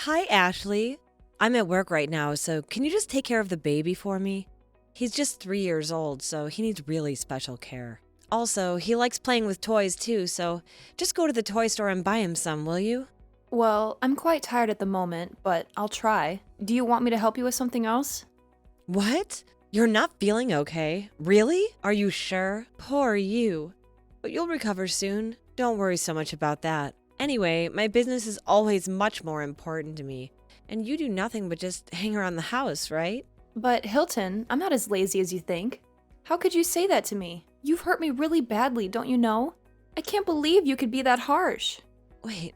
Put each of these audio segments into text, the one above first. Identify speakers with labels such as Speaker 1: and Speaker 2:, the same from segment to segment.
Speaker 1: Hi, Ashley. I'm at work right now, so can you just take care of the baby for me? He's just 3 years old, so he needs really special care. Also, he likes playing with toys too, so just go to the toy store and buy him some, will you?
Speaker 2: Well, I'm quite tired at the moment, but I'll try. Do you want me to help you with something else?
Speaker 1: What? You're not feeling okay? Really? Are you sure? Poor you. But you'll recover soon. Don't worry so much about that. Anyway, my business is always much more important to me. And you do nothing but just hang around the house, right?
Speaker 2: But Hilton, I'm not as lazy as you think. How could you say that to me? You've hurt me really badly, don't you know? I can't believe you could be that harsh.
Speaker 1: Wait,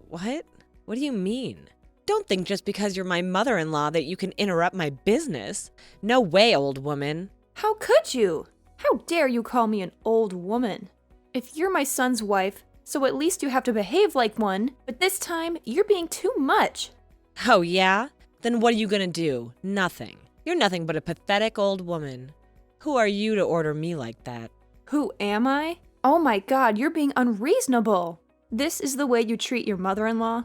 Speaker 1: what? What do you mean? Don't think just because you're my mother-in-law that you can interrupt my business. No way, old woman.
Speaker 2: How could you? How dare you call me an old woman? If you're my son's wife, so at least you have to behave like one, but this time you're being too much.
Speaker 1: Oh, yeah? Then what are you gonna do? Nothing. You're nothing but a pathetic old woman. Who are you to order me like that?
Speaker 2: Who am I? Oh my god, you're being unreasonable. This is the way you treat your mother-in-law?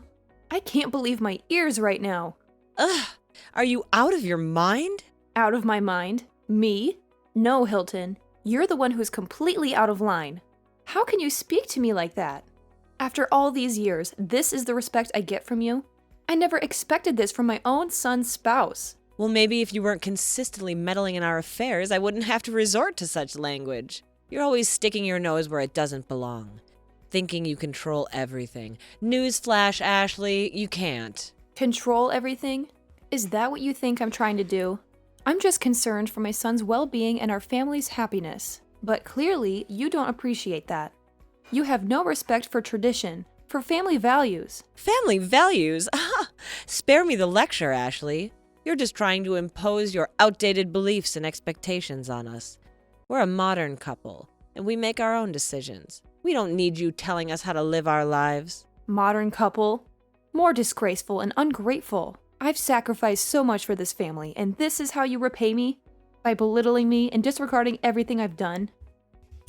Speaker 2: I can't believe my ears right now.
Speaker 1: Ugh! Are you out of your mind?
Speaker 2: Out of my mind? Me? No, Hilton. You're the one who's completely out of line. How can you speak to me like that? After all these years, this is the respect I get from you? I never expected this from my own son's spouse.
Speaker 1: Well, maybe if you weren't consistently meddling in our affairs, I wouldn't have to resort to such language. You're always sticking your nose where it doesn't belong. Thinking you control everything. Newsflash, Ashley, you can't.
Speaker 2: Control everything? Is that what you think I'm trying to do? I'm just concerned for my son's well-being and our family's happiness. But clearly, you don't appreciate that. You have no respect for tradition, for family values.
Speaker 1: Family values? Spare me the lecture, Ashley. You're just trying to impose your outdated beliefs and expectations on us. We're a modern couple, and we make our own decisions. We don't need you telling us how to live our lives.
Speaker 2: Modern couple? More disgraceful and ungrateful. I've sacrificed so much for this family, and this is how you repay me? By belittling me and disregarding everything I've done?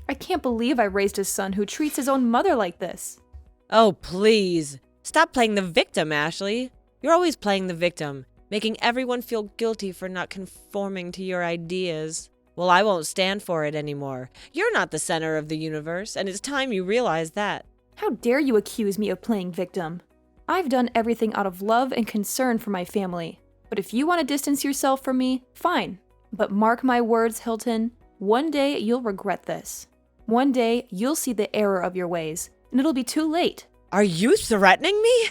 Speaker 2: I can't believe I raised a son who treats his own mother like this.
Speaker 1: Oh, please. Stop playing the victim, Ashley. You're always playing the victim, making everyone feel guilty for not conforming to your ideas. Well, I won't stand for it anymore. You're not the center of the universe, and it's time you realize that.
Speaker 2: How dare you accuse me of playing victim? I've done everything out of love and concern for my family. But if you want to distance yourself from me, fine. But mark my words, Hilton, one day you'll regret this. One day you'll see the error of your ways, and it'll be too late.
Speaker 1: Are you threatening me?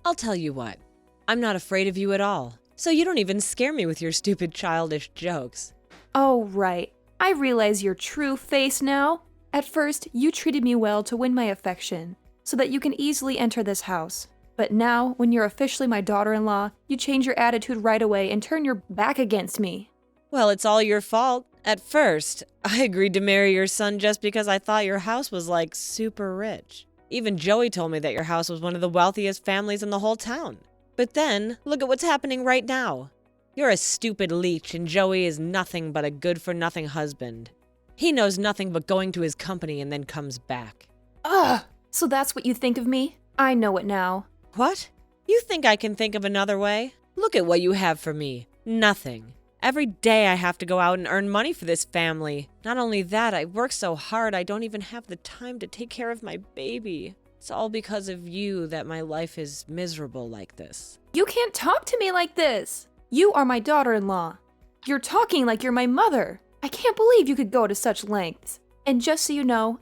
Speaker 1: I'll tell you what. I'm not afraid of you at all, so you don't even scare me with your stupid childish jokes.
Speaker 2: Oh, right. I realize your true face now. At first, you treated me well to win my affection, so that you can easily enter this house. But now, when you're officially my daughter-in-law, you change your attitude right away and turn your back against me.
Speaker 1: Well, it's all your fault. At first, I agreed to marry your son just because I thought your house was like super rich. Even Joey told me that your house was one of the wealthiest families in the whole town. But then, look at what's happening right now. You're a stupid leech, and Joey is nothing but a good-for-nothing husband. He knows nothing but going to his company and then comes back.
Speaker 2: Ugh! So that's what you think of me? I know it now.
Speaker 1: What? You think I can think of another way? Look at what you have for me. Nothing. Every day I have to go out and earn money for this family. Not only that, I work so hard I don't even have the time to take care of my baby. It's all because of you that my life is miserable like this.
Speaker 2: You can't talk to me like this! You are my daughter-in-law. You're talking like you're my mother. I can't believe you could go to such lengths. And just so you know,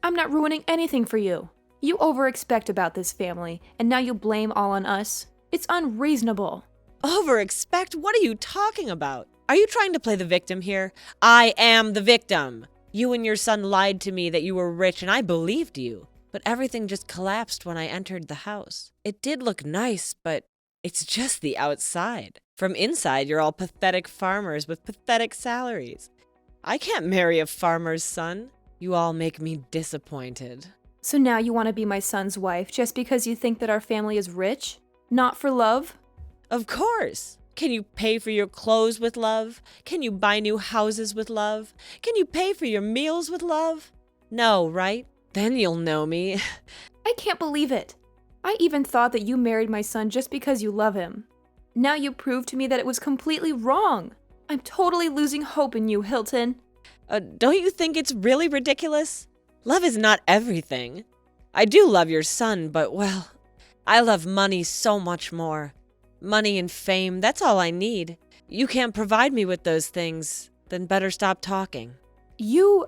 Speaker 2: I'm not ruining anything for you. You over-expect about this family, and now you blame all on us. It's unreasonable.
Speaker 1: Over-expect? What are you talking about? Are you trying to play the victim here? I am the victim. You and your son lied to me that you were rich, and I believed you. But everything just collapsed when I entered the house. It did look nice, but it's just the outside. From inside, you're all pathetic farmers with pathetic salaries. I can't marry a farmer's son. You all make me disappointed.
Speaker 2: So now you want to be my son's wife just because you think that our family is rich? Not for love?
Speaker 1: Of course. Can you pay for your clothes with love? Can you buy new houses with love? Can you pay for your meals with love? No, right? Then you'll know me.
Speaker 2: I can't believe it. I even thought that you married my son just because you love him. Now you proved to me that it was completely wrong. I'm totally losing hope in you, Hilton.
Speaker 1: Don't you think it's really ridiculous? Love is not everything. I do love your son, but well, I love money so much more. Money and fame, that's all I need. You can't provide me with those things, then better stop talking.
Speaker 2: You...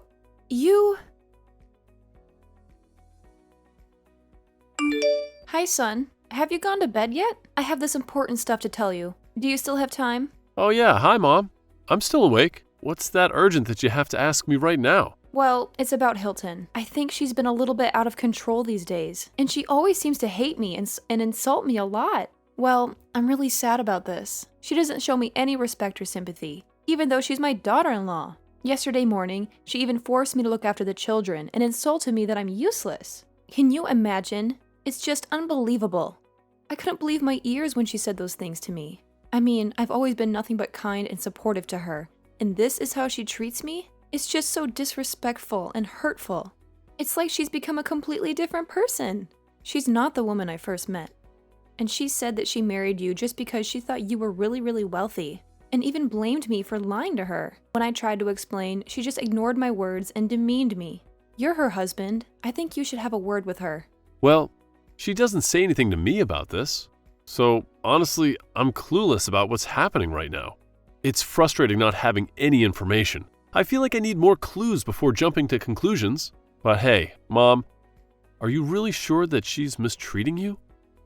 Speaker 2: Hi, son. Have you gone to bed yet? I have this important stuff to tell you. Do you still have time?
Speaker 3: Oh yeah, hi Mom. I'm still awake. What's that urgent that you have to ask me right now?
Speaker 2: Well, it's about Hilton. I think she's been a little bit out of control these days, and she always seems to hate me and insult me a lot. Well, I'm really sad about this. She doesn't show me any respect or sympathy, even though she's my daughter-in-law. Yesterday morning, she even forced me to look after the children and insulted me that I'm useless. Can you imagine? It's just unbelievable. I couldn't believe my ears when she said those things to me. I mean, I've always been nothing but kind and supportive to her, and this is how she treats me? It's just so disrespectful and hurtful. It's like she's become a completely different person. She's not the woman I first met. And she said that she married you just because she thought you were really, really wealthy, and even blamed me for lying to her. When I tried to explain, she just ignored my words and demeaned me. You're her husband. I think you should have a word with her.
Speaker 3: Well, she doesn't say anything to me about this. So honestly, I'm clueless about what's happening right now. It's frustrating not having any information. I feel like I need more clues before jumping to conclusions. But hey, Mom, are you really sure that she's mistreating you?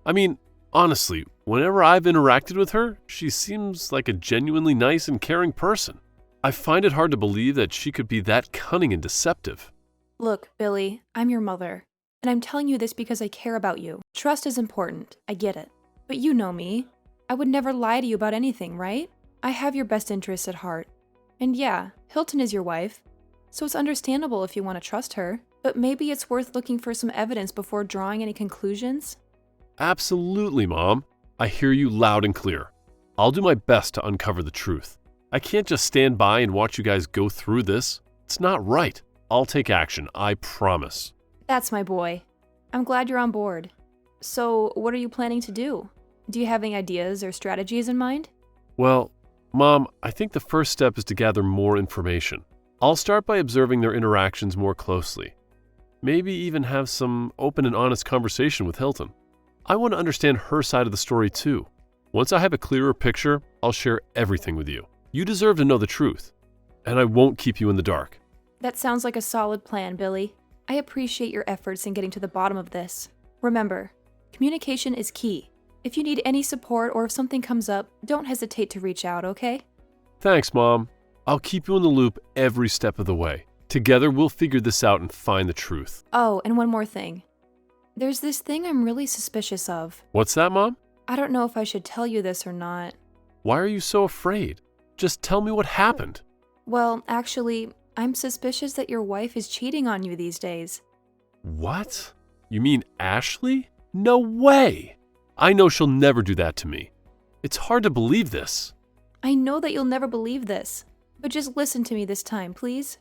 Speaker 3: I mean, honestly, whenever I've interacted with her, she seems like a genuinely nice and caring person. I find it hard to believe that she could be that cunning and deceptive.
Speaker 2: Look, Billy, I'm your mother, and I'm telling you this because I care about you. Trust is important, I get it. But you know me. I would never lie to you about anything, right? I have your best interests at heart. And yeah, Hilton is your wife, so it's understandable if you want to trust her, but maybe it's worth looking for some evidence before drawing any conclusions?
Speaker 3: Absolutely, Mom. I hear you loud and clear. I'll do my best to uncover the truth. I can't just stand by and watch you guys go through this. It's not right. I'll take action, I promise.
Speaker 2: That's my boy. I'm glad you're on board. So, what are you planning to do? Do you have any ideas or strategies in mind?
Speaker 3: Well, Mom, I think the first step is to gather more information. I'll start by observing their interactions more closely. Maybe even have some open and honest conversation with Hilton. I want to understand her side of the story too. Once I have a clearer picture, I'll share everything with you. You deserve to know the truth, and I won't keep you in the dark.
Speaker 2: That sounds like a solid plan, Billy. I appreciate your efforts in getting to the bottom of this. Remember, communication is key. If you need any support or if something comes up, don't hesitate to reach out, okay?
Speaker 3: Thanks, Mom. I'll keep you in the loop every step of the way. Together, we'll figure this out and find the truth.
Speaker 2: Oh, and one more thing. There's this thing I'm really suspicious of.
Speaker 3: What's that, Mom?
Speaker 2: I don't know if I should tell you this or not.
Speaker 3: Why are you so afraid? Just tell me what happened.
Speaker 2: Well, actually, I'm suspicious that your wife is cheating on you these days.
Speaker 3: What? You mean Ashley? No way! I know she'll never do that to me. It's hard to believe this.
Speaker 2: I know that you'll never believe this, but just listen to me this time, please.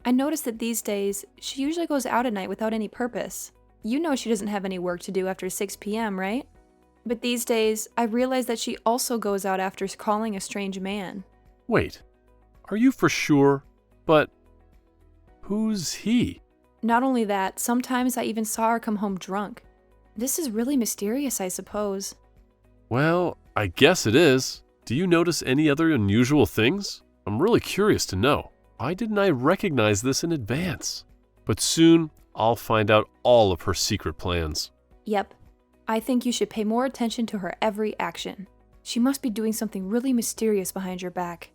Speaker 2: I noticed that these days, she usually goes out at night without any purpose. You know she doesn't have any work to do after 6 p.m., right? But these days, I realize that she also goes out after calling a strange man.
Speaker 3: Wait, are you for sure? But who's he?
Speaker 2: Not only that, sometimes I even saw her come home drunk. This is really mysterious, I suppose.
Speaker 3: Well, I guess it is. Do you notice any other unusual things? I'm really curious to know. Why didn't I recognize this in advance? But soon, I'll find out all of her secret plans.
Speaker 2: Yep. I think you should pay more attention to her every action. She must be doing something really mysterious behind your back.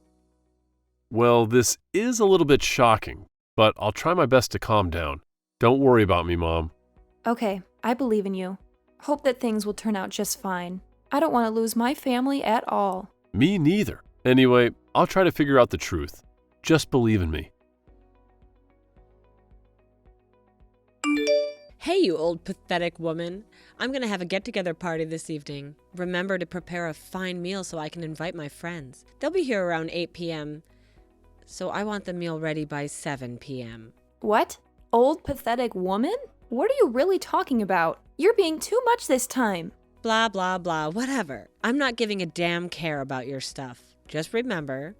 Speaker 3: Well, this is a little bit shocking, but I'll try my best to calm down. Don't worry about me, Mom.
Speaker 2: Okay, I believe in you. Hope that things will turn out just fine. I don't want to lose my family at all.
Speaker 3: Me neither. Anyway, I'll try to figure out the truth. Just believe in me.
Speaker 1: Hey, you old pathetic woman. I'm gonna have a get-together party this evening. Remember to prepare a fine meal so I can invite my friends. They'll be here around 8 p.m., so I want the meal ready by 7 p.m.
Speaker 2: What? Old pathetic woman? What are you really talking about? You're being too much this time.
Speaker 1: Blah, blah, blah, whatever. I'm not giving a damn care about your stuff. Just remember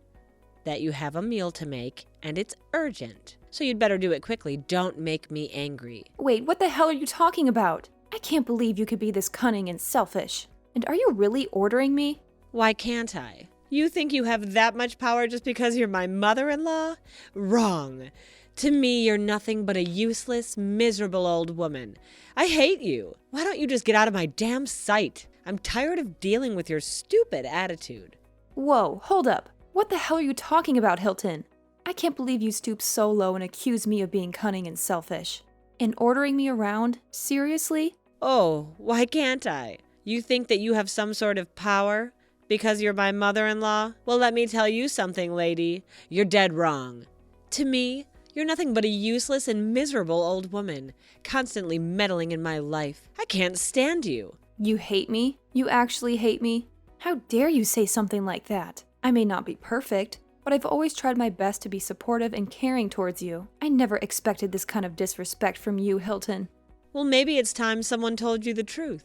Speaker 1: that you have a meal to make and it's urgent. So you'd better do it quickly. Don't make me angry.
Speaker 2: Wait, what the hell are you talking about? I can't believe you could be this cunning and selfish. And are you really ordering me?
Speaker 1: Why can't I? You think you have that much power just because you're my mother-in-law? Wrong. To me, you're nothing but a useless, miserable old woman. I hate you. Why don't you just get out of my damn sight? I'm tired of dealing with your stupid attitude.
Speaker 2: Whoa, hold up. What the hell are you talking about, Hilton? I can't believe you stooped so low and accused me of being cunning and selfish. And ordering me around? Seriously?
Speaker 1: Oh, why can't I? You think that you have some sort of power? Because you're my mother-in-law? Well, let me tell you something, lady. You're dead wrong. To me, you're nothing but a useless and miserable old woman, constantly meddling in my life. I can't stand you.
Speaker 2: You hate me? You actually hate me? How dare you say something like that? I may not be perfect, but I've always tried my best to be supportive and caring towards you. I never expected this kind of disrespect from you, Hilton.
Speaker 1: Well, maybe it's time someone told you the truth.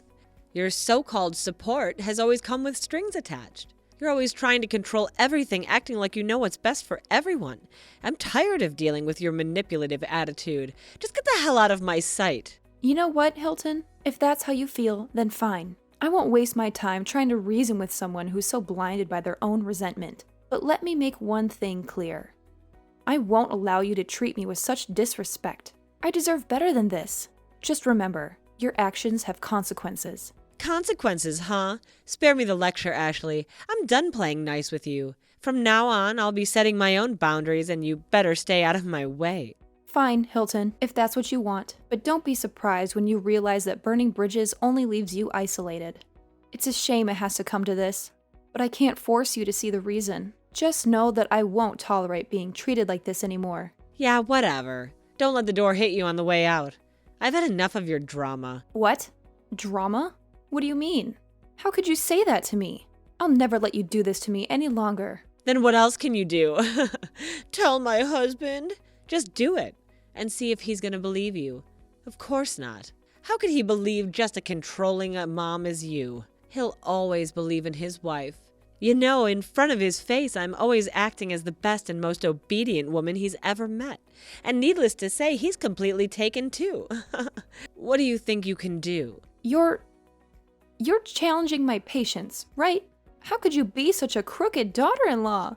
Speaker 1: Your so-called support has always come with strings attached. You're always trying to control everything, acting like you know what's best for everyone. I'm tired of dealing with your manipulative attitude. Just get the hell out of my sight.
Speaker 2: You know what, Hilton? If that's how you feel, then fine. I won't waste my time trying to reason with someone who's so blinded by their own resentment. But let me make one thing clear. I won't allow you to treat me with such disrespect. I deserve better than this. Just remember, your actions have consequences.
Speaker 1: Consequences, huh? Spare me the lecture, Ashley. I'm done playing nice with you. From now on, I'll be setting my own boundaries and you better stay out of my way.
Speaker 2: Fine, Hilton, if that's what you want. But don't be surprised when you realize that burning bridges only leaves you isolated. It's a shame it has to come to this, but I can't force you to see the reason. Just know that I won't tolerate being treated like this anymore.
Speaker 1: Yeah, whatever. Don't let the door hit you on the way out. I've had enough of your drama.
Speaker 2: What? Drama? What do you mean? How could you say that to me? I'll never let you do this to me any longer.
Speaker 1: Then what else can you do? Tell my husband? Just do it and see if he's gonna believe you. Of course not. How could he believe just a controlling mom as you? He'll always believe in his wife. You know, in front of his face, I'm always acting as the best and most obedient woman he's ever met. And needless to say, he's completely taken too. What do you think you can do?
Speaker 2: You're challenging my patience, right? How could you be such a crooked daughter-in-law?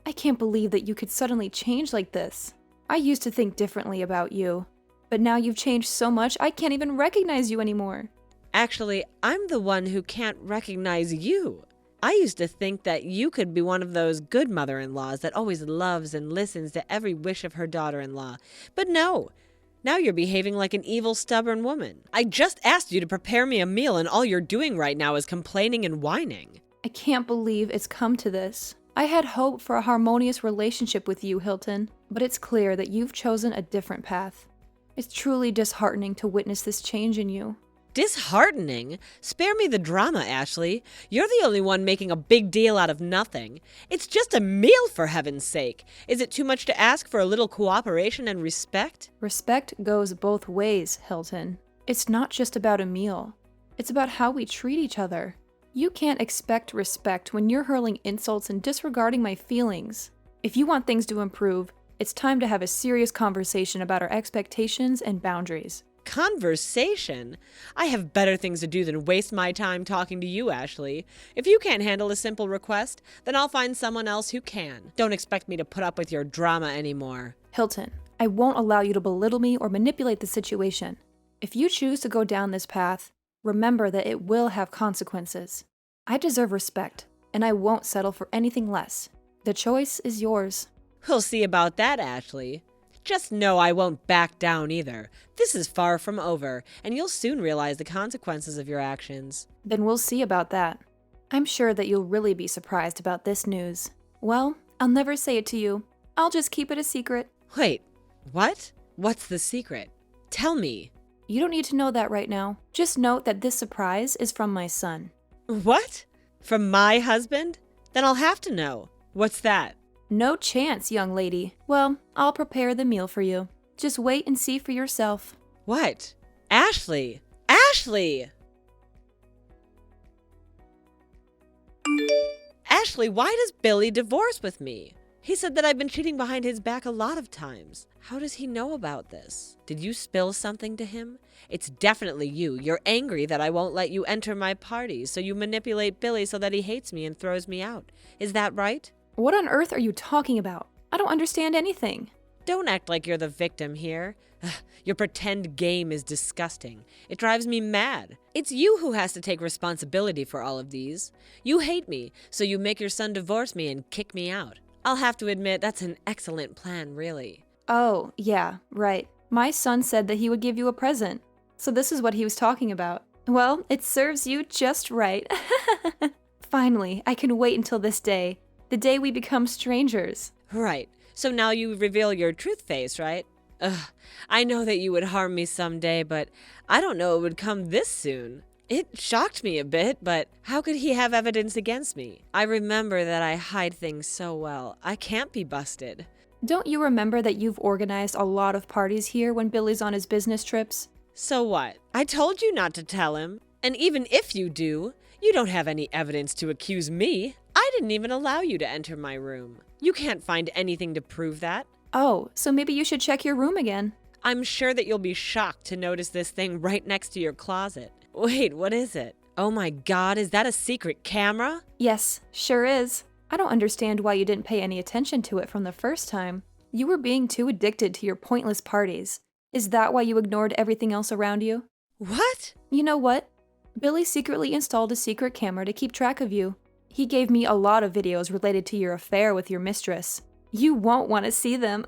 Speaker 2: I can't believe that you could suddenly change like this. I used to think differently about you, but now you've changed so much I can't even recognize you anymore.
Speaker 1: Actually, I'm the one who can't recognize you. I used to think that you could be one of those good mother-in-laws that always loves and listens to every wish of her daughter-in-law. But no, now you're behaving like an evil, stubborn woman. I just asked you to prepare me a meal and all you're doing right now is complaining and whining.
Speaker 2: I can't believe it's come to this. I had hope for a harmonious relationship with you, Hilton, but it's clear that you've chosen a different path. It's truly disheartening to witness this change in you.
Speaker 1: Disheartening? Spare me the drama, Ashley. You're the only one making a big deal out of nothing. It's just a meal, for heaven's sake. Is it too much to ask for a little cooperation and respect?
Speaker 2: Respect goes both ways, Hilton. It's not just about a meal. It's about how we treat each other. You can't expect respect when you're hurling insults and disregarding my feelings. If you want things to improve, it's time to have a serious conversation about our expectations and boundaries.
Speaker 1: Conversation? I have better things to do than waste my time talking to you, Ashley. If you can't handle a simple request, then I'll find someone else who can. Don't expect me to put up with your drama anymore.
Speaker 2: Hilton, I won't allow you to belittle me or manipulate the situation. If you choose to go down this path, remember that it will have consequences. I deserve respect, and I won't settle for anything less. The choice is yours.
Speaker 1: We'll see about that, Ashley. Just know I won't back down either. This is far from over, and you'll soon realize the consequences of your actions.
Speaker 2: Then we'll see about that. I'm sure that you'll really be surprised about this news. Well, I'll never say it to you. I'll just keep it a secret.
Speaker 1: Wait, what? What's the secret? Tell me.
Speaker 2: You don't need to know that right now. Just note that this surprise is from my son.
Speaker 1: What? From my husband? Then I'll have to know. What's that?
Speaker 2: No chance, young lady. Well, I'll prepare the meal for you. Just wait and see for yourself.
Speaker 1: What? Ashley! Ashley! Ashley, why does Billy divorce with me? He said that I've been cheating behind his back a lot of times. How does he know about this? Did you spill something to him? It's definitely you. You're angry that I won't let you enter my parties, so you manipulate Billy so that he hates me and throws me out. Is that right?
Speaker 2: What on earth are you talking about? I don't understand anything.
Speaker 1: Don't act like you're the victim here. Your pretend game is disgusting. It drives me mad. It's you who has to take responsibility for all of these. You hate me, so you make your son divorce me and kick me out. I'll have to admit that's an excellent plan, really.
Speaker 2: Oh, yeah, right. My son said that he would give you a present. So this is what he was talking about. Well, it serves you just right. Finally, I can wait until this day. The day we become strangers.
Speaker 1: Right. So now you reveal your truth face, right? Ugh. I know that you would harm me someday, but I don't know it would come this soon. It shocked me a bit, but how could he have evidence against me? I remember that I hide things so well. I can't be busted.
Speaker 2: Don't you remember that you've organized a lot of parties here when Billy's on his business trips?
Speaker 1: So what? I told you not to tell him. And even if you do, you don't have any evidence to accuse me. I didn't even allow you to enter my room. You can't find anything to prove that.
Speaker 2: Oh, so maybe you should check your room again.
Speaker 1: I'm sure that you'll be shocked to notice this thing right next to your closet. Wait, what is it? Oh my God, is that a secret camera?
Speaker 2: Yes, sure is. I don't understand why you didn't pay any attention to it from the first time. You were being too addicted to your pointless parties. Is that why you ignored everything else around you?
Speaker 1: What?
Speaker 2: You know what? Billy secretly installed a secret camera to keep track of you. He gave me a lot of videos related to your affair with your mistress. You won't want to see them.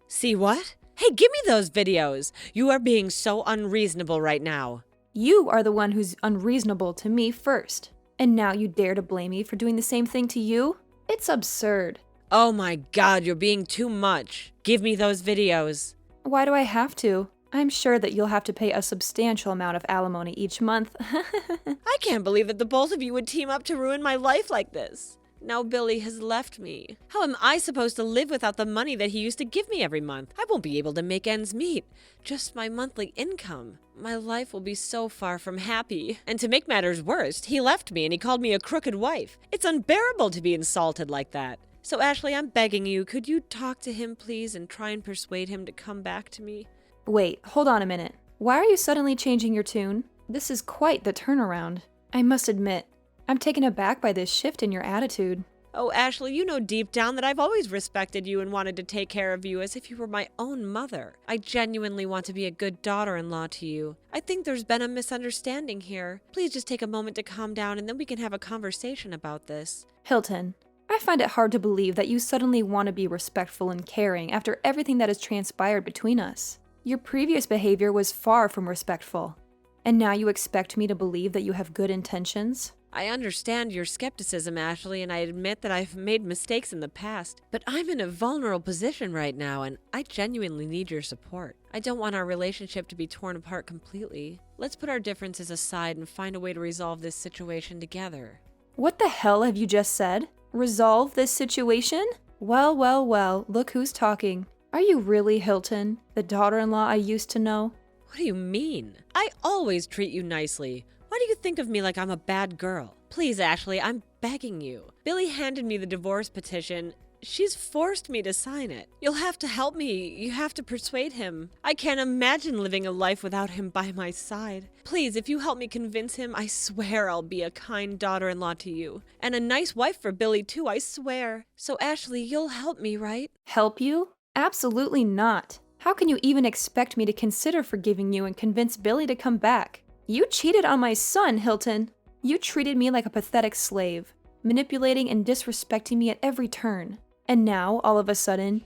Speaker 1: See what? Hey, give me those videos. You are being so unreasonable right now.
Speaker 2: You are the one who's unreasonable to me first. And now you dare to blame me for doing the same thing to you? It's absurd.
Speaker 1: Oh my God, you're being too much. Give me those videos.
Speaker 2: Why do I have to? I'm sure that you'll have to pay a substantial amount of alimony each month.
Speaker 1: I can't believe that the both of you would team up to ruin my life like this. Now Billy has left me. How am I supposed to live without the money that he used to give me every month? I won't be able to make ends meet. Just my monthly income. My life will be so far from happy. And to make matters worse, he left me and he called me a crooked wife. It's unbearable to be insulted like that. So Ashley, I'm begging you, could you talk to him please and try and persuade him to come back to me?
Speaker 2: Wait, hold on a minute. Why are you suddenly changing your tune? This is quite the turnaround. I must admit, I'm taken aback by this shift in your attitude.
Speaker 1: Oh, Ashley, you know deep down that I've always respected you and wanted to take care of you as if you were my own mother. I genuinely want to be a good daughter-in-law to you. I think there's been a misunderstanding here. Please just take a moment to calm down and then we can have a conversation about this.
Speaker 2: Hilton, I find it hard to believe that you suddenly want to be respectful and caring after everything that has transpired between us. Your previous behavior was far from respectful. And now you expect me to believe that you have good intentions?
Speaker 1: I understand your skepticism, Ashley, and I admit that I've made mistakes in the past, but I'm in a vulnerable position right now, and I genuinely need your support. I don't want our relationship to be torn apart completely. Let's put our differences aside and find a way to resolve this situation together.
Speaker 2: What the hell have you just said? Resolve this situation? Well, well, well, look who's talking. Are you really Hilton, the daughter-in-law I used to know?
Speaker 1: What do you mean? I always treat you nicely. Why do you think of me like I'm a bad girl? Please, Ashley, I'm begging you. Billy handed me the divorce petition. She's forced me to sign it. You'll have to help me. You have to persuade him. I can't imagine living a life without him by my side. Please, if you help me convince him, I swear I'll be a kind daughter-in-law to you. And a nice wife for Billy, too, I swear. So, Ashley, you'll help me, right?
Speaker 2: Help you? Absolutely not. How can you even expect me to consider forgiving you and convince Billy to come back? You cheated on my son, Hilton. You treated me like a pathetic slave, manipulating and disrespecting me at every turn. And now, all of a sudden,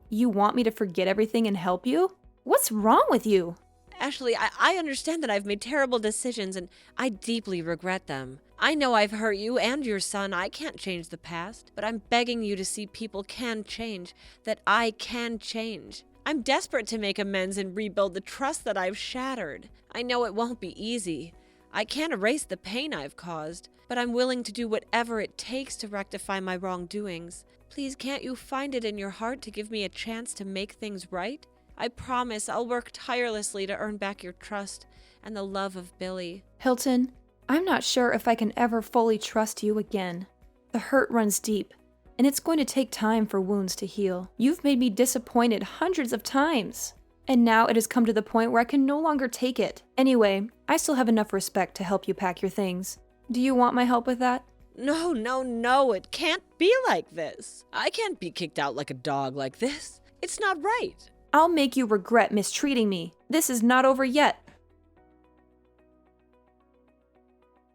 Speaker 2: you want me to forget everything and help you? What's wrong with you?
Speaker 1: Ashley, I understand that I've made terrible decisions and I deeply regret them. I know I've hurt you and your son. I can't change the past, but I'm begging you to see people can change, that I can change. I'm desperate to make amends and rebuild the trust that I've shattered. I know it won't be easy. I can't erase the pain I've caused, but I'm willing to do whatever it takes to rectify my wrongdoings. Please, can't you find it in your heart to give me a chance to make things right? I promise I'll work tirelessly to earn back your trust, and the love of Billy.
Speaker 2: Hilton, I'm not sure if I can ever fully trust you again. The hurt runs deep, and it's going to take time for wounds to heal. You've made me disappointed hundreds of times, and now it has come to the point where I can no longer take it. Anyway, I still have enough respect to help you pack your things. Do you want my help with that?
Speaker 1: No, no, no, it can't be like this. I can't be kicked out like a dog like this. It's not right.
Speaker 2: I'll make you regret mistreating me. This is not over yet.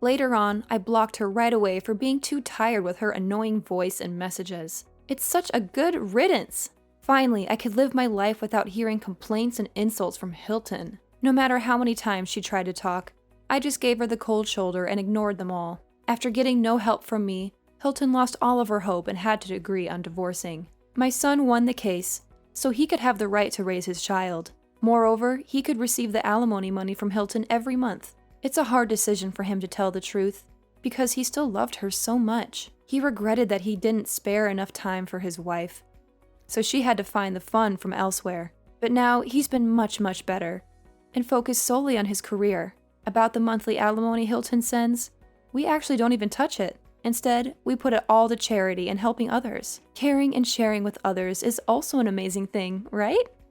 Speaker 2: Later on, I blocked her right away for being too tired with her annoying voice and messages. It's such a good riddance. Finally, I could live my life without hearing complaints and insults from Hilton. No matter how many times she tried to talk, I just gave her the cold shoulder and ignored them all. After getting no help from me, Hilton lost all of her hope and had to agree on divorcing. My son won the case, so he could have the right to raise his child. Moreover, he could receive the alimony money from Hilton every month. It's a hard decision for him to tell the truth, because he still loved her so much. He regretted that he didn't spare enough time for his wife, so she had to find the fun from elsewhere. But now he's been much, much better, and focused solely on his career. About the monthly alimony Hilton sends, we actually don't even touch it. Instead, we put it all to charity and helping others. Caring and sharing with others is also an amazing thing, right?